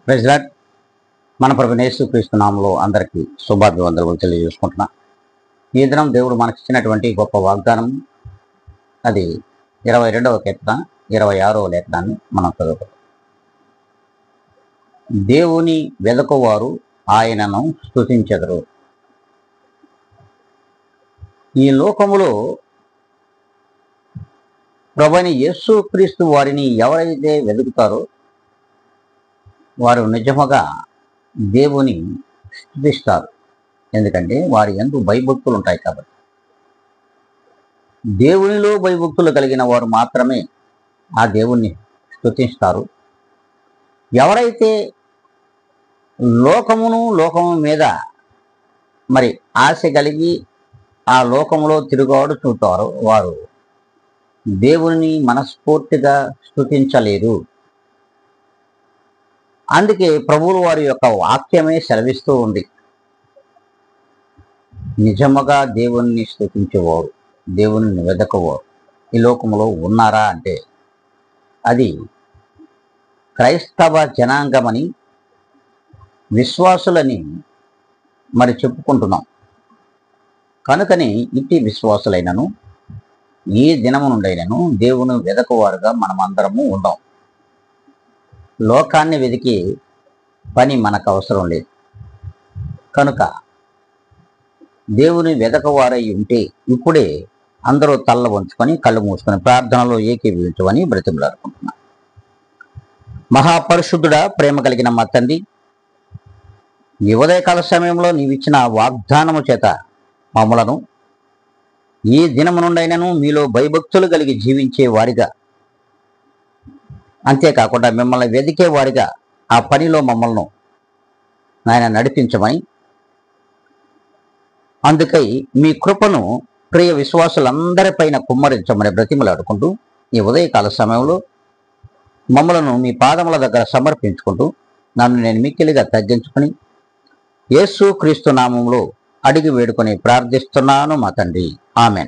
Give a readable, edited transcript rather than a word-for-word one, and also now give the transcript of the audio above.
Praise lord. మన ప్రభువైన యేసుక్రీస్తు నామములో అందరికీ శుభాభివందనలు తెలియజేసుకుంటున్నా. ఈ దినం దేవుడు మనకిచ్చినటువంటి గొప్ప వాగ్దానం, అది 22వ కీర్తన 26వ లేఖనాన్ని మనం చదువుతాం. దేవుని వెదకువారు ఆయనను స్తుతించెదరు. ఈ లోకములో ప్రభువైన యేసుక్రీస్తు వారిని ఎవరైతే వెతుకుతారో వారు నిజముగా దేవుని స్తుతిస్తారు. ఎందుకంటే వారి యందు భయభక్తులు ఉంటాయి కాబట్టి. దేవునిలో భయభక్తులు కలిగిన వారు మాత్రమే ఆ దేవుణ్ణి స్తుతిస్తారు. ఎవరైతే లోకము మీద మరి ఆశ కలిగి ఆ లోకములో తిరుగాడుతుంటారో వారు దేవుని మనస్ఫూర్తిగా స్తుతించలేరు. అందుకే ప్రభువుల వారి యొక్క వాక్యమే సెలవిస్తూ ఉంది, నిజముగా దేవుణ్ణి స్తుతించేవారు, దేవుని వెదకవారు ఈ లోకంలో ఉన్నారా అంటే అది క్రైస్తవ జనాంగమని, విశ్వాసులని మరి చెప్పుకుంటున్నాం. కనుకని ఇట్టి విశ్వాసులైనను ఈ దినము నుండైనను దేవుని వెదకవారుగా మనమందరము ఉందాం. లోకాన్ని వెతికి పని మనకు అవసరం లేదు. కనుక దేవుని వెదకవారై ఉంటే ఇప్పుడే అందరూ తల్ల వంచుకొని కళ్ళు మూసుకొని ప్రార్థనలో ఏకీభవించమని బ్రతిమలాడుకుంటున్నా. మహాపరిశుద్ధుడా, ప్రేమ కలిగిన మా తండ్రి, ఈ ఉదయకాల సమయంలో నీవిచ్చిన వాగ్దానము చేత మమ్మలను ఈ దినము నుండైనను మీలో భయభక్తులు కలిగి జీవించే వారిగా, అంతేకాకుండా మిమ్మల్ని వెదికే వారిగా ఆ పనిలో మమ్మల్ని ఆయన నడిపించమని, అందుకై మీ కృపను ప్రియ విశ్వాసులందరిపైన కుమ్మరించమని బ్రతిమలాడుకుంటూ ఈ ఉదయకాల సమయంలో మమ్మలను మీ పాదముల దగ్గర సమర్పించుకుంటూ నన్ను నేను మిక్కిలిగా తగ్గించుకుని యేసుక్రీస్తు నామములో అడిగి వేడుకొని ప్రార్థిస్తున్నాను మా తండ్రి. ఆమెన్.